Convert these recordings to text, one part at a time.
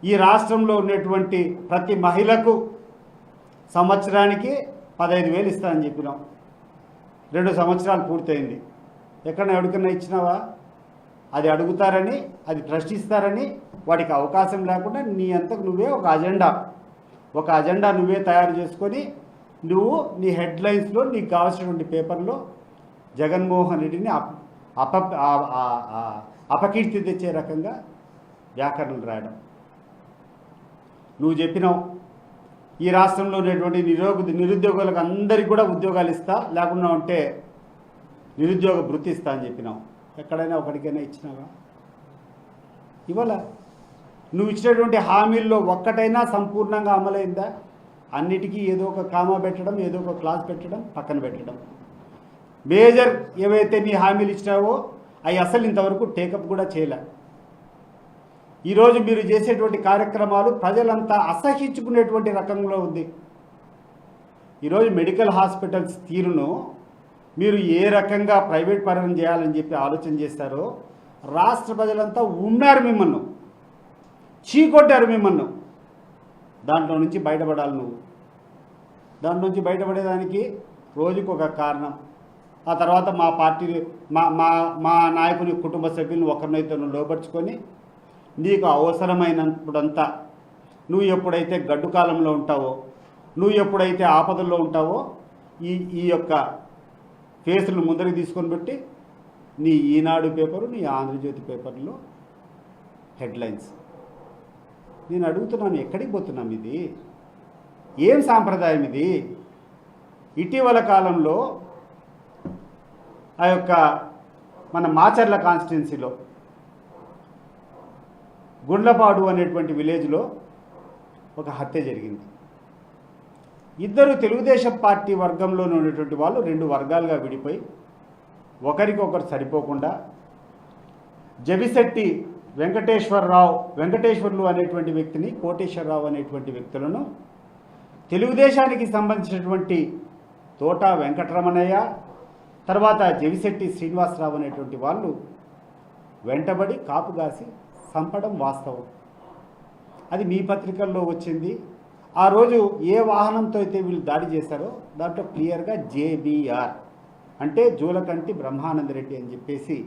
ఈ రాష్ట్రంలో ఉన్నటువంటి ప్రతి మహిళకు సంవత్సరానికి 15,000 ఇస్తానని చెప్పినాం. 2 సంవత్సరాలు పూర్తయింది. ఎక్కడన్నా ఎవరికన్నా ఇచ్చినావా? అది అడుగుతారని, అది ప్రశ్నిస్తారని వాటికి అవకాశం లేకుండా నీ అంతకు నువ్వే ఒక అజెండా నువ్వే తయారు చేసుకొని నువ్వు నీ హెడ్లైన్స్లో నీకు కావాల్సినటువంటి పేపర్లో జగన్మోహన్ రెడ్డిని అపకీర్తి తెచ్చే రకంగా వ్యాకరణలు రాయడం. నువ్వు చెప్పినావు ఈ రాష్ట్రంలో ఉన్నటువంటి నిరుద్యోగులకు అందరికీ కూడా ఉద్యోగాలు ఇస్తా, లేకుండా ఉంటే నిరుద్యోగ భృతి ఇస్తా అని చెప్పినావు. ఎక్కడైనా ఒకటికైనా ఇచ్చినావా? ఇవాళ నువ్వు ఇచ్చినటువంటి హామీల్లో ఒక్కటైనా సంపూర్ణంగా అమలైందా? అన్నిటికీ ఏదో ఒక కామా పెట్టడం, ఏదో ఒక క్లాస్ పెట్టడం, పక్కన పెట్టడం. మేజర్ ఏవైతే నీ హామీలు ఇచ్చినావో అవి అసలు ఇంతవరకు టేకప్ కూడా చేయలే. ఈరోజు మీరు చేసేటువంటి కార్యక్రమాలు ప్రజలంతా అసహించుకునేటువంటి రకంలో ఉంది. ఈరోజు మెడికల్ హాస్పిటల్స్ తీరును మీరు ఏ రకంగా ప్రైవేట్ పరం చేయాలని చెప్పి ఆలోచన చేస్తారో రాష్ట్ర ప్రజలంతా ఉన్నారు, మిమ్మల్ని చీకొట్టారు. మిమ్మల్ని దాంట్లో నుంచి బయటపడాలి. నువ్వు దాంట్లో నుంచి బయటపడేదానికి రోజుకు ఒక కారణం. ఆ తర్వాత మా పార్టీ మా నాయకుని కుటుంబ సభ్యులను ఒకరినైతే నువ్వు లోపరుచుకొని నీకు అవసరమైనప్పుడంతా నువ్వు ఎప్పుడైతే గడ్డు కాలంలో ఉంటావో, నువ్వు ఎప్పుడైతే ఆపదల్లో ఉంటావో ఈ యొక్క కేసులను ముందరికి తీసుకొని పెట్టి నీ ఈనాడు పేపరు, నీ ఆంధ్రజ్యోతి పేపర్లో హెడ్లైన్స్. నేను అడుగుతున్నాను, ఎక్కడికి పోతున్నాం? ఇది ఏం సాంప్రదాయం ఇది? ఇటీవల కాలంలో ఆ యొక్క మన మాచర్ల కాన్స్టిట్యున్సీలో గుండ్లపాడు అనేటువంటి విలేజ్లో ఒక హత్య జరిగింది. ఇద్దరు తెలుగుదేశం పార్టీ వర్గంలో ఉన్నటువంటి వాళ్ళు 2 వర్గాలుగా విడిపోయి ఒకరికొకరు సరిపోకుండా జబిశెట్టి వెంకటేశ్వర్లు అనేటువంటి వ్యక్తిని, కోటేశ్వరరావు అనేటువంటి వ్యక్తులను తెలుగుదేశానికి సంబంధించినటువంటి తోట వెంకటరమణయ్య, తర్వాత జబిశెట్టి శ్రీనివాసరావు అనేటువంటి వాళ్ళు వెంటబడి కాపుగాసి చంపడం వాస్తవం. అది మీ పత్రికల్లో వచ్చింది. ఆ రోజు ఏ వాహనంతో అయితే వీళ్ళు దాడి చేశారో దాంట్లో క్లియర్గా జేబీఆర్ అంటే జూలకంటి బ్రహ్మానందరెడ్డి అని చెప్పేసి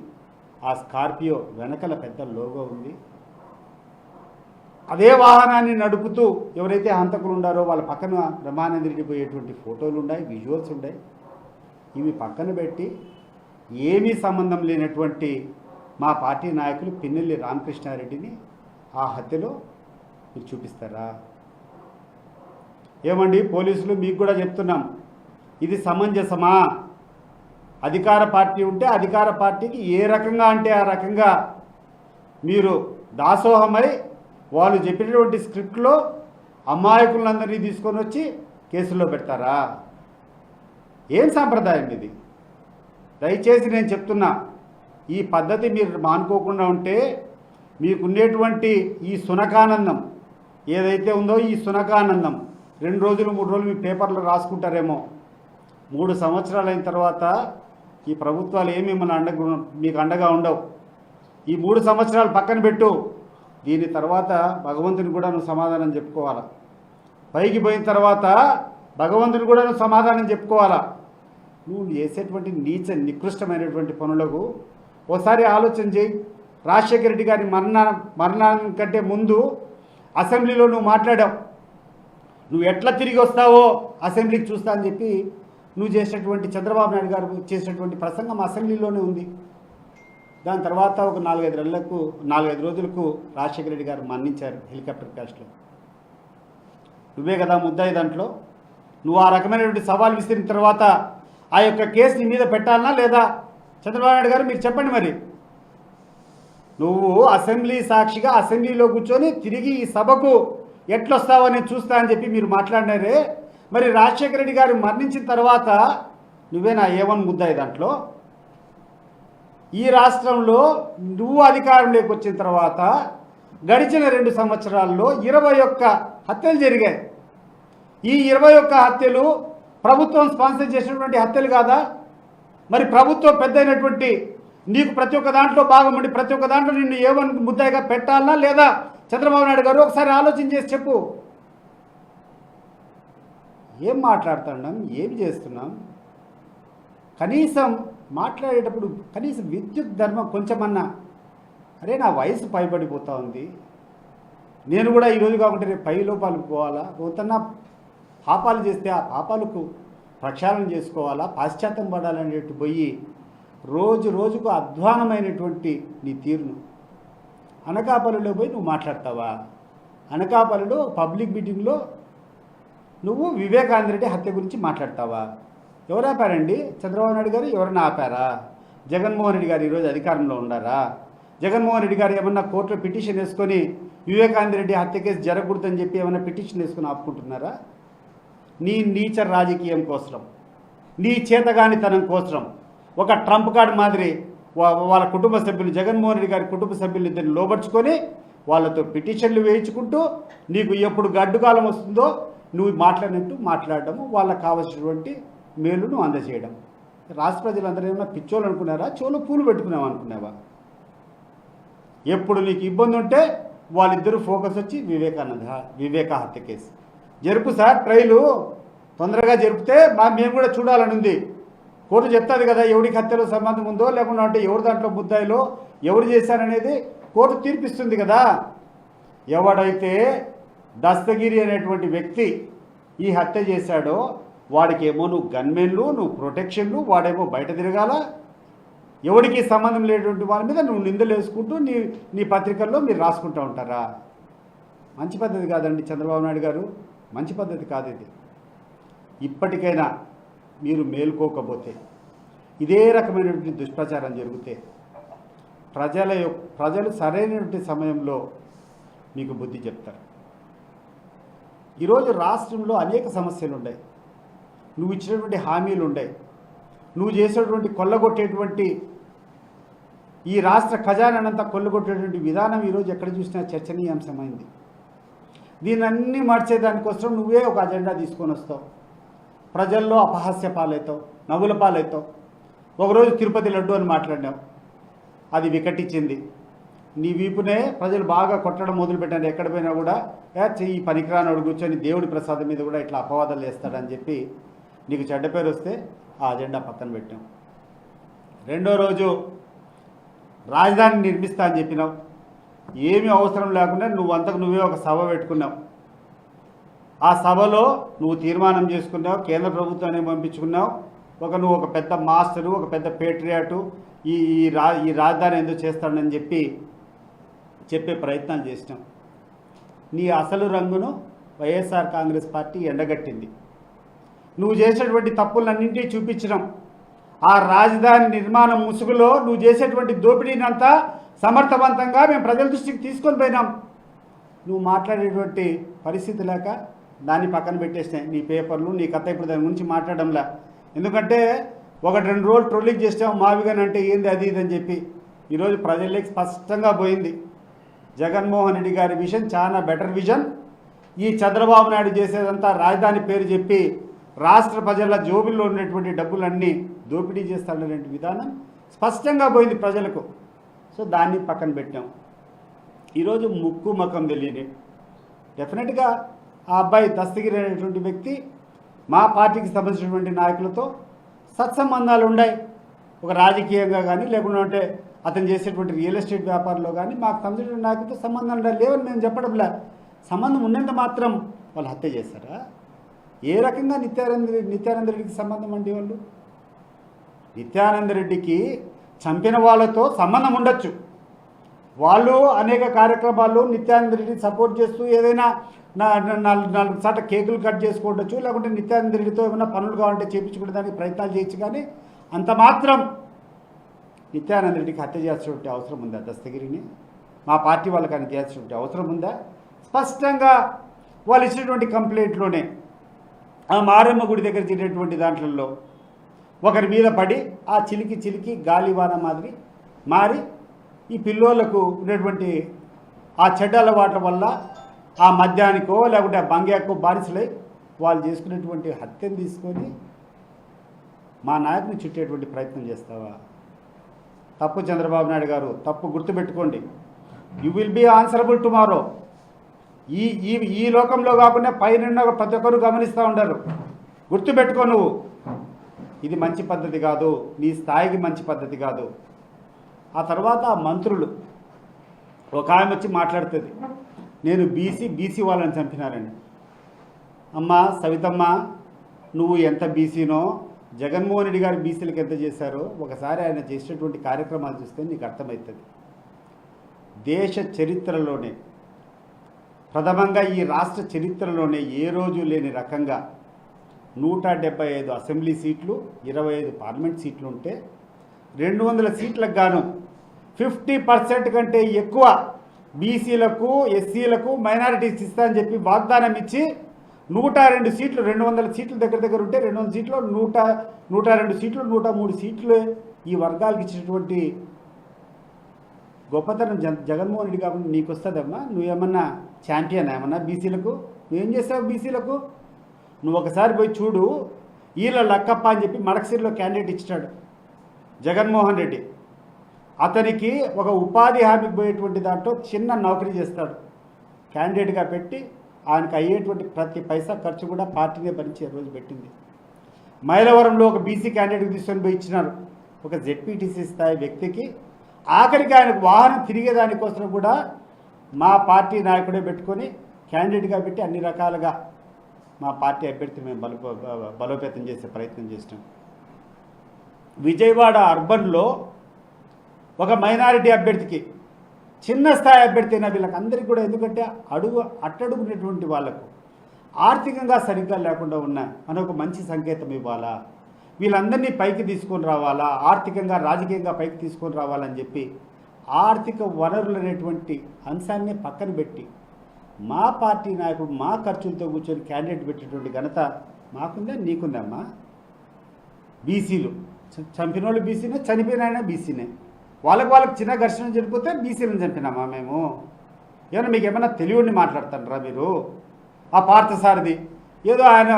ఆ స్కార్పియో వెనకల పెద్ద లోగో ఉంది. అదే వాహనాన్ని నడుపుతూ ఎవరైతే హంతకులు ఉండారో వాళ్ళ పక్కన బ్రహ్మానందరెడ్డి పోయేటువంటి ఫోటోలు ఉన్నాయి, విజువల్స్ ఉన్నాయి. ఇవి పక్కన పెట్టి ఏమీ సంబంధం లేనటువంటి మా పార్టీ నాయకులు పిన్నెల్లి రామకృష్ణారెడ్డిని ఆ హత్యలో మీరు చూపిస్తారా? ఏమండి పోలీసులు, మీకు కూడా చెప్తున్నాం, ఇది సమంజసమా? అధికార పార్టీ ఉంటే అధికార పార్టీకి ఏ రకంగా అంటే ఆ రకంగా మీరు దాసోహమై వాళ్ళు చెప్పినటువంటి స్క్రిప్ట్లో అమాయకులందరినీ తీసుకొని వచ్చి కేసుల్లో పెడతారా? ఏం సాంప్రదాయం ఇది? దయచేసి నేను చెప్తున్నా, ఈ పద్ధతి మీరు మానుకోకుండా ఉంటే మీకున్నటువంటి ఈ సునకానందం ఏదైతే ఉందో, ఈ సునకానందం 2 రోజులు 3 రోజులు మీ పేపర్లో రాసుకుంటారేమో. 3 సంవత్సరాలు అయిన తర్వాత ఈ ప్రభుత్వాలు ఏమీ మీకు అండగా ఉండవు. ఈ 3 సంవత్సరాలు పక్కన పెట్టు. దీని తర్వాత భగవంతుని కూడా నువ్వు సమాధానం చెప్పుకోవాలా. పైకి పోయిన తర్వాత భగవంతుని కూడా నువ్వు సమాధానం చెప్పుకోవాలా. నువ్వు చేసేటువంటి నికృష్టమైనటువంటి పనులకు ఒకసారి ఆలోచన చేయి. రాజశేఖర రెడ్డి గారి మరణానికి కంటే ముందు అసెంబ్లీలో నువ్వు మాట్లాడావు. నువ్వు ఎట్లా తిరిగి వస్తావో అసెంబ్లీకి చూస్తా అని చెప్పి నువ్వు చేసినటువంటి చంద్రబాబు నాయుడు గారు చేసినటువంటి ప్రసంగం అసెంబ్లీలోనే ఉంది. దాని తర్వాత ఒక 4-5 రోజులకు రాజశేఖర రెడ్డి గారు మరణించారు హెలికాప్టర్ క్రాష్లో. నువ్వే కదా ముద్దాయి దాంట్లో. నువ్వు ఆ రకమైనటువంటి సవాల్ విసిరిన తర్వాత ఆ యొక్క కేసు నీ మీద పెట్టాలనా లేదా? చంద్రబాబు నాయుడు గారు మీరు చెప్పండి. మరి నువ్వు అసెంబ్లీ సాక్షిగా అసెంబ్లీలో కూర్చొని తిరిగి ఈ సభకు ఎట్లొస్తావో నేను చూస్తా అని చెప్పి మీరు మాట్లాడినారే. మరి రాజశేఖర రెడ్డి గారు మరణించిన తర్వాత నువ్వేనా ఏవన్ ముద్దాయి దాంట్లో? ఈ రాష్ట్రంలో నువ్వు అధికారంలోకి వచ్చిన తర్వాత గడిచిన 2 సంవత్సరాల్లో 21 హత్యలు జరిగాయి. ఈ 21 హత్యలు ప్రభుత్వం స్పాన్సర్ చేసినటువంటి హత్యలు కాదా? మరి ప్రభుత్వం పెద్ద అయినటువంటి నీకు ప్రతి ఒక్క దాంట్లో భాగం ఉండి ప్రతి ఒక్క దాంట్లో నిన్ను ఏమని ముద్దాయిగా పెట్టాలనా లేదా చంద్రబాబు నాయుడు గారు ఒకసారి ఆలోచన చేసి చెప్పు. ఏం మాట్లాడుతున్నాం, ఏం చేస్తున్నాం? కనీసం మాట్లాడేటప్పుడు కనీసం విద్యుత్ ధర్మం కొంచెమన్నా, అరే నా వయసు పైబడిపోతూ ఉంది, నేను కూడా ఈరోజు కాకుండా రేపు 10 లోపాలకు పోవాలా, కొంతన్నా పాపాలు చేస్తే ఆ పాపాలకు ప్రక్షాళన చేసుకోవాలా, పాశ్చాత్యం పడాలనేట్టు పోయి రోజు రోజుకు అధ్వానమైనటువంటి నీ తీరును అనకాపల్లిలో పోయి నువ్వు మాట్లాడతావా? అనకాపల్లిలో పబ్లిక్ మీటింగ్లో నువ్వు వివేకానంద రెడ్డి హత్య గురించి మాట్లాడతావా? ఎవరు ఆపారండి? చంద్రబాబు నాయుడు గారు ఎవరైనా ఆపారా? జగన్మోహన్ రెడ్డి గారు ఈరోజు అధికారంలో ఉన్నారా? జగన్మోహన్ రెడ్డి గారు ఏమన్నా కోర్టులో పిటిషన్ వేసుకొని వివేకానంద రెడ్డి హత్య కేసు జరగకూడదని చెప్పి ఏమన్నా పిటిషన్ వేసుకొని ఆపుకుంటున్నారా? నీ నీచ రాజకీయం కోసం, నీ చేతగానితనం కోసం ఒక ట్రంప్ కార్డు మాదిరి వాళ్ళ కుటుంబ సభ్యులు, జగన్మోహన్ రెడ్డి గారి కుటుంబ సభ్యులు ఇద్దరిని లోబర్చుకొని వాళ్ళతో పిటిషన్లు వేయించుకుంటూ నీకు ఎప్పుడు గడ్డు కాలం వస్తుందో నువ్వు మాట్లాడినట్టు మాట్లాడడము, వాళ్ళకు కావాల్సినటువంటి మేలును అందజేయడం. రాష్ట్ర ప్రజలందరూ ఏమన్నా పిచ్చోళ్ళు అనుకున్నారా? చెవులో పూలు పెట్టుకున్నావా అనుకున్నావా? ఎప్పుడు నీకు ఇబ్బంది ఉంటే వాళ్ళిద్దరూ ఫోకస్ వచ్చి వివేక హత్య కేసు జరుపు సార్, ట్రైలు తొందరగా జరిపితే మేము కూడా చూడాలని ఉంది. కోర్టు చెప్తుంది కదా ఎవరికి హత్యలో సంబంధం ఉందో, లేకుండా అంటే ఎవరు దాంట్లో ముద్దాయిలో ఎవరు చేశారనేది కోర్టు తీర్పిస్తుంది కదా. ఎవడైతే దస్తగిరి అనేటువంటి వ్యక్తి ఈ హత్య చేశాడో వాడికేమో నువ్వు గన్మెన్లు, నువ్వు ప్రొటెక్షన్లు, వాడేమో బయట తిరగాల. ఎవరికి సంబంధం లేనటువంటి వాళ్ళ మీద నువ్వు నిందలు వేసుకుంటూ నీ పత్రికల్లో మీరు రాసుకుంటూ ఉంటారా? మంచి పద్ధతి కాదండి చంద్రబాబు నాయుడు గారు, మంచి పద్ధతి కాదు ఇది. ఇప్పటికైనా మీరు మేల్కోకపోతే, ఇదే రకమైనటువంటి దుష్ప్రచారం జరిగితే ప్రజలు సరైనటువంటి సమయంలో మీకు బుద్ధి చెప్తారు. ఈరోజు రాష్ట్రంలో అనేక సమస్యలు ఉన్నాయి, నువ్వు ఇచ్చినటువంటి హామీలు ఉన్నాయి, నువ్వు చేసేటువంటి కొల్లగొట్టేటువంటి ఈ రాష్ట్ర ఖజానానంతా కొల్లగొట్టేటువంటి విధానం ఈరోజు ఎక్కడ చూసినా చర్చనీయాంశమైంది. దీనన్నీ మార్చేదానికోసం నువ్వే ఒక అజెండా తీసుకొని వస్తావు, ప్రజల్లో అపహాస్య పాలవుతావు, నవ్వుల పాలవుతావు. ఒకరోజు తిరుపతి లడ్డు అని మాట్లాడినావు, అది వికటించింది. నీ వీపునే ప్రజలు బాగా కొట్టడం మొదలుపెట్టారు. ఎక్కడ పోయినా కూడా ఈ పనికిరానోడు కూర్చొని దేవుడి ప్రసాదం మీద కూడా ఇట్లా అపవాదాలు వేస్తాడని చెప్పి నీకు చెడ్డ పేరు వస్తే ఆ అజెండా పక్కన పెట్టాం. రెండో రోజు రాజధాని నిర్మిస్తా అని చెప్పినావు, ఏమీ అవసరం లేకుండా నువ్వంతకు నువ్వే ఒక సభ పెట్టుకున్నావు. ఆ సభలో నువ్వు తీర్మానం చేసుకున్నావు, కేంద్ర ప్రభుత్వాన్ని పంపించుకున్నావు. నువ్వు ఒక పెద్ద మాస్టరు, ఒక పెద్ద పేట్రియాటు, ఈ రాజధాని ఎందుకు చేస్తాడని చెప్పే ప్రయత్నాలు చేసినాం. నీ అసలు రంగును వైఎస్ఆర్ కాంగ్రెస్ పార్టీ ఎండగట్టింది. నువ్వు చేసేటువంటి తప్పులన్నింటినీ చూపించడం, ఆ రాజధాని నిర్మాణం ముసుగులో నువ్వు చేసేటువంటి దోపిడీనంతా సమర్థవంతంగా మేము ప్రజల దృష్టికి తీసుకొని పోయినాం. నువ్వు మాట్లాడేటువంటి పరిస్థితి లేక దాన్ని పక్కన పెట్టేసినాయి నీ పేపర్లు, నీ కథ. ఇప్పుడు దాని గురించి మాట్లాడడంలా, ఎందుకంటే 1-2 రోజులు ట్రోలింగ్ చేసాం, మావిగాని అంటే ఏంది అది ఇది అని చెప్పి. ఈరోజు ప్రజల్లోకి స్పష్టంగా పోయింది, జగన్మోహన్ రెడ్డి గారి విజన్ చాలా బెటర్ విజన్. ఈ చంద్రబాబు నాయుడు చేసేదంతా రాజధాని పేరు చెప్పి రాష్ట్ర ప్రజల జోబుల్లో ఉన్నటువంటి డబ్బులన్నీ దోపిడీ చేస్తాడనే విధానం స్పష్టంగా పోయింది ప్రజలకు. సో దాన్ని పక్కన పెట్టాం. ఈరోజు ముక్కు ముఖం తెలియని డెఫినెట్గా ఆ అబ్బాయి దస్తగిరి అనేటువంటి వ్యక్తి మా పార్టీకి సంబంధించినటువంటి నాయకులతో సత్సంబంధాలు ఉన్నాయి. ఒక రాజకీయంగా కానీ లేకుండా అంటే అతను చేసేటువంటి రియల్ ఎస్టేట్ వ్యాపారంలో కానీ మాకు సంబంధించిన నాయకులతో సంబంధాలు లేవని మేము చెప్పడంలే. సంబంధం ఉన్నంత మాత్రం వాళ్ళు హత్య చేస్తారా? ఏ రకంగా నిత్యానంద రెడ్డికి సంబంధం అండి? వాళ్ళు నిత్యానంద రెడ్డికి చంపిన వాళ్ళతో సంబంధం ఉండొచ్చు, వాళ్ళు అనేక కార్యక్రమాల్లో నిత్యానంద రెడ్డిని సపోర్ట్ చేస్తూ ఏదైనా 4 సార్లు కేకులు కట్ చేసుకోవచ్చు, లేకుంటే నిత్యానంద రెడ్డితో ఏమైనా పనులు కావాలంటే చేయించుకునేదానికి ప్రయత్నాలు చేయొచ్చు. కానీ అంత మాత్రం నిత్యానంద రెడ్డికి హత్య చేయాల్సినటువంటి అవసరం ఉందా? దస్తగిరిని మా పార్టీ వాళ్ళకి అని చేయాల్సినటువంటి అవసరం ఉందా? స్పష్టంగా వాళ్ళు ఇచ్చినటువంటి కంప్లైంట్లోనే ఆ మారమ్మ గుడి దగ్గర జరిగినటువంటి దాంట్లో ఒకరి మీద పడి ఆ చిలికి గాలివాన మాదిరి మారి ఈ పిల్లోళ్లకు ఉన్నటువంటి ఆ చెడ్డ అలవాట్ల వల్ల ఆ మద్యానికో లేకుంటే ఆ బంగ్యాకో బానిసలై వాళ్ళు చేసుకునేటువంటి హత్యను తీసుకొని మా నాయకుని చుట్టేటువంటి ప్రయత్నం చేస్తావా? తప్పు చంద్రబాబు నాయుడు గారు, తప్పు గుర్తుపెట్టుకోండి. You will be answerable tomorrow. ఈ ఈ ఈ లోకంలో కాకుండా పైన ప్రతి ఒక్కరు గమనిస్తూ ఉండరు. గుర్తుపెట్టుకో, నువ్వు ఇది మంచి పద్ధతి కాదు, నీ స్థాయికి మంచి పద్ధతి కాదు. ఆ తర్వాత ఆ మంత్రులు ఒక ఆమె వచ్చి మాట్లాడుతుంది, నేను బీసీ వాళ్ళని చంపినారని. అమ్మ సవితమ్మ, నువ్వు ఎంత బీసీనో, జగన్మోహన్ రెడ్డి గారు బీసీలకు ఎంత చేశారో ఒకసారి ఆయన చేసినటువంటి కార్యక్రమాలు చూస్తే నీకు అర్థమవుతుంది. దేశ చరిత్రలోనే ప్రథమంగా, ఈ రాష్ట్ర చరిత్రలోనే ఏ రోజు లేని రకంగా 175 అసెంబ్లీ సీట్లు, 25 పార్లమెంట్ సీట్లు ఉంటే 200 సీట్లకు గాను 50% కంటే ఎక్కువ బీసీలకు, ఎస్సీలకు, మైనారిటీస్ ఇస్తా అని చెప్పి వాగ్దానం ఇచ్చి 102 సీట్లు, 200 సీట్లు దగ్గర ఉంటే 200 సీట్లు 102 సీట్లు, 103 సీట్లు ఈ వర్గాలకు ఇచ్చినటువంటి గొప్పతనం జగన్మోహన్ రెడ్డి కాకుండా నీకు వస్తుందమ్మా? నువ్వేమన్నా ఛాంపియన్ ఏమన్నా బీసీలకు? నువ్వేం చేస్తావు బీసీలకు? నువ్వు ఒకసారి పోయి చూడు. ఈళ్ళ లక్కప్ప అని చెప్పి మడకసిరిలో క్యాండిడేట్ ఇచ్చినాడు జగన్మోహన్ రెడ్డి. అతనికి ఒక ఉపాధి హామీకి పోయేటువంటి దాంట్లో చిన్న నౌకరీ చేస్తాడు, క్యాండిడేట్గా పెట్టి ఆయనకు అయ్యేటువంటి ప్రతి పైసా ఖర్చు కూడా పార్టీనే భరించే రోజు పెట్టింది. మైలవరంలో ఒక బీసీ క్యాండిడేట్కి తీసుకొని పోయి ఇచ్చినారు, ఒక జెడ్పీటీసీ స్థాయి వ్యక్తికి. ఆఖరికి ఆయనకు వాహనం తిరిగేదానికోసం కూడా మా పార్టీ నాయకుడే పెట్టుకొని క్యాండిడేట్గా పెట్టి అన్ని రకాలుగా మా పార్టీ అభ్యర్థిని మేము బలోపేతం చేసే ప్రయత్నం చేసినాం. విజయవాడ అర్బన్లో ఒక మైనారిటీ అభ్యర్థికి, చిన్న స్థాయి అభ్యర్థి అయినా వీళ్ళకి అందరికీ కూడా, ఎందుకంటే అట్టడుగునేటువంటి వాళ్లకు ఆర్థికంగా సరిగ్గా లేకుండా ఉన్నాయి అని ఒక మంచి సంకేతం ఇవ్వాలా, వీళ్ళందరినీ పైకి తీసుకొని రావాలా, ఆర్థికంగా రాజకీయంగా పైకి తీసుకొని రావాలని చెప్పి ఆర్థిక వనరులు అనేటువంటి అంశాన్ని పక్కన పెట్టి మా పార్టీ నాయకుడు మా ఖర్చులతో కూర్చొని క్యాండిడేట్ పెట్టేటువంటి ఘనత మాకుందా నీకుందమ్మా? బీసీలు చంపిన వాళ్ళు బీసీనే, చనిపోయిన బీసీనే. వాళ్ళకి చిన్న ఘర్షణ జరిగిపోతే బీసీలను చంపినామా మేము? ఏమన్నా మీకు ఏమన్నా తెలియని మాట్లాడుతుంటారా మీరు? ఆ పార్థసారథి ఏదో ఆయన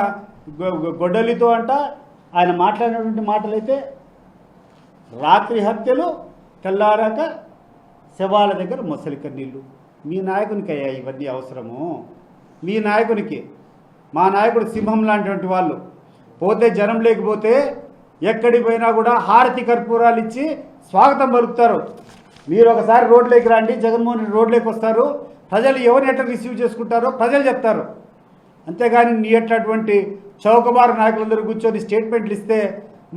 గొడ్డలితో అంట ఆయన మాట్లాడినటువంటి మాటలైతే రాత్రి హత్యలు, తెల్లారాక శవాల దగ్గర మొసలి కన్నీళ్ళు. మీ నాయకునికి అయ్యా ఇవన్నీ అవసరము? మీ నాయకునికి, మా నాయకుడు సింహం లాంటి వాళ్ళు, పోతే జనం లేకపోతే ఎక్కడికి పోయినా కూడా హారతి కర్పూరాలు ఇచ్చి స్వాగతం పలుకుతారు. మీరు ఒకసారి రోడ్లోకి రండి, జగన్మోహన్ రెడ్డి రోడ్లోకి వస్తారు, ప్రజలు ఎవరిని ఎట్లా రిసీవ్ చేసుకుంటారో ప్రజలు చెప్తారు. అంతేగాని నీ ఎట్లాంటి చౌకబారు నాయకులందరూ కూర్చొని స్టేట్మెంట్లు ఇస్తే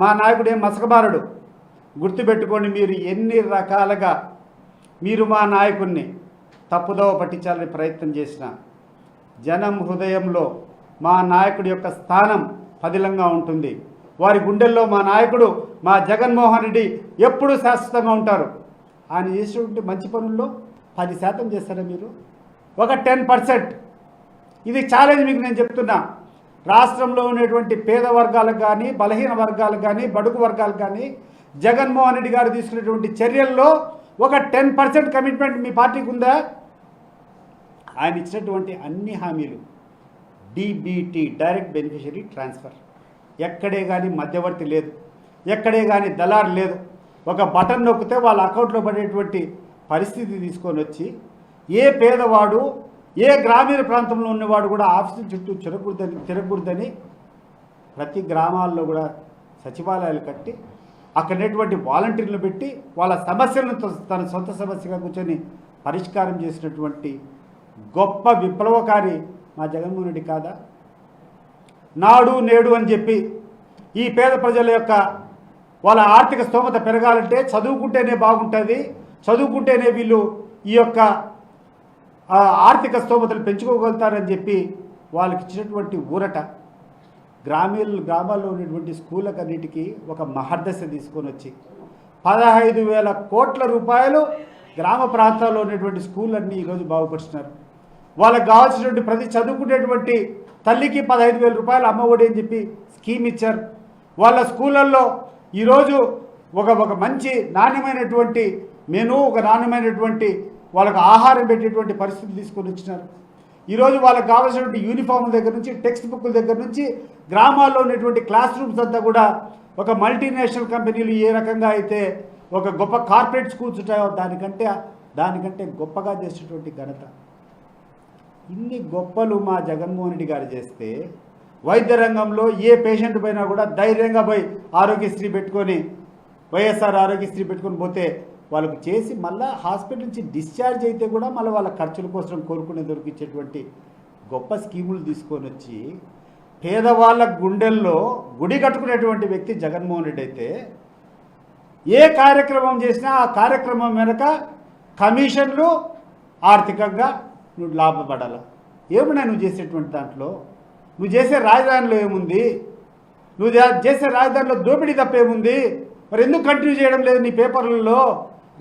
మా నాయకుడు ఏం మసకబారడు. గుర్తుపెట్టుకోండి, మీరు ఎన్ని రకాలుగా మీరు మా నాయకుడిని తప్పుదోవ పట్టించాలని ప్రయత్నం చేసిన జనం హృదయంలో మా నాయకుడి యొక్క స్థానం పదిలంగా ఉంటుంది. వారి గుండెల్లో మా నాయకుడు, మా జగన్మోహన్ రెడ్డి ఎప్పుడూ శాశ్వతంగా ఉంటారు. ఆయన చేసినటువంటి మంచి పనుల్లో 10% చేస్తారా మీరు? ఒక 10%. ఇది ఛాలెంజ్ మీకు నేను చెప్తున్నా. రాష్ట్రంలో ఉన్నటువంటి పేద వర్గాలకు కానీ, బలహీన వర్గాలకు కానీ, బడుగు వర్గాలకు కానీ జగన్మోహన్ రెడ్డి గారు తీసుకునేటువంటి చర్యల్లో ఒక 10% కమిట్మెంట్ మీ పార్టీకి ఉందా? ఆయన ఇచ్చినటువంటి అన్ని హామీలు డీబీటీ, డైరెక్ట్ బెనిఫిషరీ ట్రాన్స్ఫర్, ఎక్కడే కానీ మధ్యవర్తి లేదు, ఎక్కడే కానీ దళారు లేదు. ఒక బటన్ నొక్కితే వాళ్ళ అకౌంట్లో పడేటువంటి పరిస్థితి తీసుకొని వచ్చి ఏ పేదవాడు, ఏ గ్రామీణ ప్రాంతంలో ఉన్నవాడు కూడా ఆఫీసుల చుట్టూ తిరగకూడదని ప్రతి గ్రామాల్లో కూడా సచివాలయాలు కట్టి అక్కడనేటువంటి వాలంటీర్లు పెట్టి వాళ్ళ సమస్యలను తన సొంత సమస్యగా కూర్చొని పరిష్కారం చేసినటువంటి గొప్ప విప్లవకారి మా జగన్మోహన్ రెడ్డి కాదా? నాడు నేడు అని చెప్పి ఈ పేద ప్రజల యొక్క వాళ్ళ ఆర్థిక స్తోమత పెరగాలంటే చదువుకుంటేనే బాగుంటుంది, చదువుకుంటేనే వీళ్ళు ఈ యొక్క ఆర్థిక స్తోమతలు పెంచుకోగలుగుతారని చెప్పి వాళ్ళకి ఇచ్చినటువంటి ఊరట. గ్రామాల్లో ఉన్నటువంటి స్కూళ్ళకన్నిటికీ ఒక మహర్దశ తీసుకొని వచ్చి 15,000 కోట్ల రూపాయలు గ్రామ ప్రాంతాల్లో ఉన్నటువంటి స్కూళ్ళన్నీ ఈరోజు బాగుపరుస్తున్నారు. వాళ్ళకి కావాల్సినటువంటి ప్రతి చదువుకునేటువంటి తల్లికి 15,000 రూపాయలు అమ్మఒడి అని చెప్పి స్కీమ్ ఇచ్చారు. వాళ్ళ స్కూళ్ళల్లో ఈరోజు ఒక మంచి నాణ్యమైనటువంటి మెనూ, ఒక నాణ్యమైనటువంటి వాళ్ళకు ఆహారం పెట్టేటువంటి పరిస్థితి తీసుకొని వచ్చినారు. ఈరోజు వాళ్ళకి కావాల్సినటువంటి యూనిఫామ్ దగ్గర నుంచి, టెక్స్ట్ బుక్ల దగ్గర నుంచి, గ్రామాల్లో ఉన్నటువంటి క్లాస్ రూమ్స్ అంతా కూడా ఒక మల్టీనేషనల్ కంపెనీలు ఏ రకంగా అయితే ఒక గొప్ప కార్పొరేట్ స్కూల్స్ ఉంటాయో దానికంటే దానికంటే గొప్పగా చేసేటువంటి ఘనత. ఇన్ని గొప్పలు మా జగన్మోహన్ రెడ్డి గారు చేస్తే వైద్య రంగంలో ఏ పేషెంట్ పోయినా కూడా ధైర్యంగా పోయి ఆరోగ్యశ్రీ పెట్టుకొని వైఎస్ఆర్ ఆరోగ్యశ్రీ పెట్టుకొని పోతే వాళ్ళకు చేసి మళ్ళీ హాస్పిటల్ నుంచి డిశ్చార్జ్ అయితే కూడా మళ్ళీ వాళ్ళ ఖర్చుల కోసం కోరుకునే దొరికించేటువంటి గొప్ప స్కీములు తీసుకొని వచ్చి పేదవాళ్ళ గుండెల్లో గుడి కట్టుకునేటువంటి వ్యక్తి జగన్మోహన్ రెడ్డి అయితే ఏ కార్యక్రమం చేసినా ఆ కార్యక్రమం వెనక కమిషన్లు ఆర్థికంగా నువ్వు లాభపడాల. ఏమన్నా నువ్వు చేసేటువంటి దాంట్లో? నువ్వు చేసే రాజధానిలో ఏముంది? నువ్వు చేసే రాజధానిలో దోపిడీ తప్పేముంది? మరి ఎందుకు కంటిన్యూ చేయడం లేదు నీ పేపర్లలో?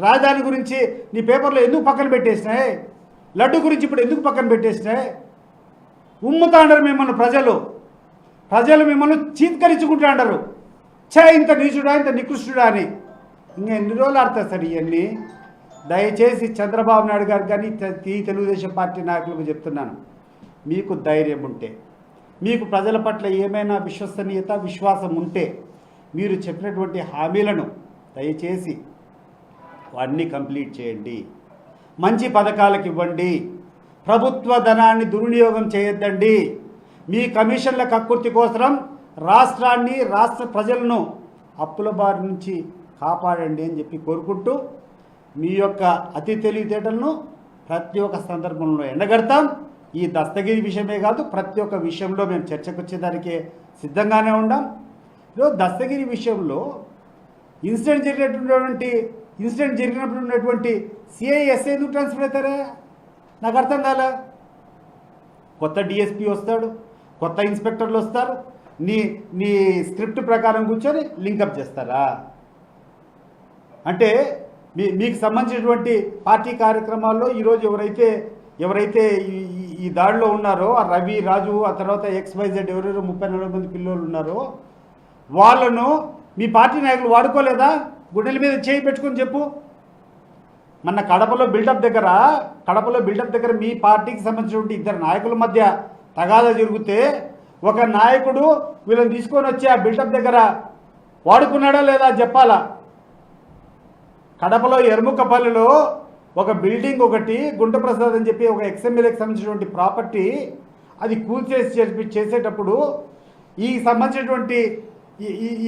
రాజధాని గురించి నీ పేపర్లో ఎందుకు పక్కన పెట్టేసినాయి? లడ్డు గురించి ఇప్పుడు ఎందుకు పక్కన పెట్టేసినాయి? ఉమ్ముతాండరు మిమ్మల్ని ప్రజలు మిమ్మల్ని చీత్కరించుకుంటాండరు. ఇంత నీచుడా ఇంత నికృష్టుడా అని. ఇంకా ఎన్ని రోజులు ఆడతారు సార్ ఇవన్నీ? దయచేసి చంద్రబాబు నాయుడు గారు కానీ ఈ తెలుగుదేశం పార్టీ నాయకులకు చెప్తున్నాను, మీకు ధైర్యం ఉంటే, మీకు ప్రజల పట్ల ఏమైనా విశ్వసనీయత విశ్వాసం ఉంటే మీరు చెప్పినటువంటి హామీలను దయచేసి వాటిని కంప్లీట్ చేయండి. మంచి పథకాలకు ఇవ్వండి. ప్రభుత్వ ధనాన్ని దుర్వినియోగం చేయొద్దండి. మీ కమిషన్ల కక్కుర్తి కోసం రాష్ట్రాన్ని రాష్ట్ర ప్రజలను అప్పుల బారి నుంచి కాపాడండి అని చెప్పి కోరుకుంటూ మీ యొక్క అతి తెలివితేటలను ప్రతి ఒక్క సందర్భంలో ఎండగడతాం. ఈ దస్తగిరి విషయమే కాదు, ప్రతి ఒక్క విషయంలో మేము చర్చకు వచ్చేదానికే సిద్ధంగానే ఉన్నాం. ఈరోజు దస్తగిరి విషయంలో ఇన్సిడెంట్ జరిగినప్పుడు ఉన్నటువంటి సిఐఎస్ఐ ఎందుకు ట్రాన్స్ఫర్ అవుతారా? నాకు అర్థం కాలే. కొత్త డిఎస్పీ వస్తాడు, కొత్త ఇన్స్పెక్టర్లు వస్తారు, నీ స్క్రిప్ట్ ప్రకారం కూర్చొని లింకప్ చేస్తారా? అంటే మీకు సంబంధించినటువంటి పార్టీ కార్యక్రమాల్లో ఈరోజు ఎవరైతే ఈ దాడిలో ఉన్నారో ఆ రవి, రాజు, ఆ తర్వాత XYZ ఎవరెవరో 30-40 మంది పిల్లలు ఉన్నారో వాళ్ళను మీ పార్టీ నాయకులు వాడుకోలేదా? గుండెల మీద చేయి పెట్టుకొని చెప్పు. మన కడపలో బిల్డప్ దగ్గర మీ పార్టీకి సంబంధించినటువంటి ఇద్దరు నాయకుల మధ్య తగాదా జరిగితే ఒక నాయకుడు వీళ్ళని తీసుకొని వచ్చి ఆ బిల్డప్ దగ్గర వాడుకున్నాడా లేదా చెప్పాలా? కడపలో ఎర్ముకపల్లిలో ఒక బిల్డింగ్ ఒకటి గుంటప్రసాద్ అని చెప్పి ఒక XMLAకి సంబంధించినటువంటి ప్రాపర్టీ అది చేసేటప్పుడు ఈ సంబంధించినటువంటి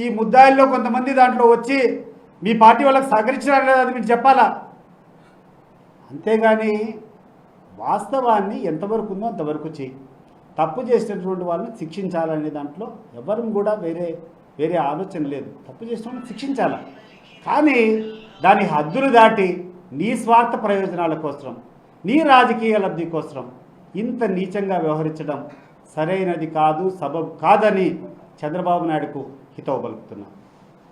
ఈ ముద్దాయిల్లో కొంతమంది దాంట్లో వచ్చి మీ పార్టీ వాళ్ళకి సహకరించారా లేదా అది మీరు చెప్పాలా? అంతేగాని వాస్తవాన్ని ఎంతవరకు ఉందో అంతవరకు చేయి. తప్పు చేసినటువంటి వాళ్ళని శిక్షించాలనే దాంట్లో ఎవరు కూడా వేరే ఆలోచన లేదు. తప్పు చేసిన వాళ్ళని శిక్షించాలి, కానీ దాని హద్దులు దాటి నీ స్వార్థ ప్రయోజనాల కోసం, నీ రాజకీయ లబ్ధి కోసం ఇంత నీచంగా వ్యవహరించడం సరైనది కాదు, సబబు కాదని చంద్రబాబు నాయుడుకు హితవు పలుకుతున్నాం.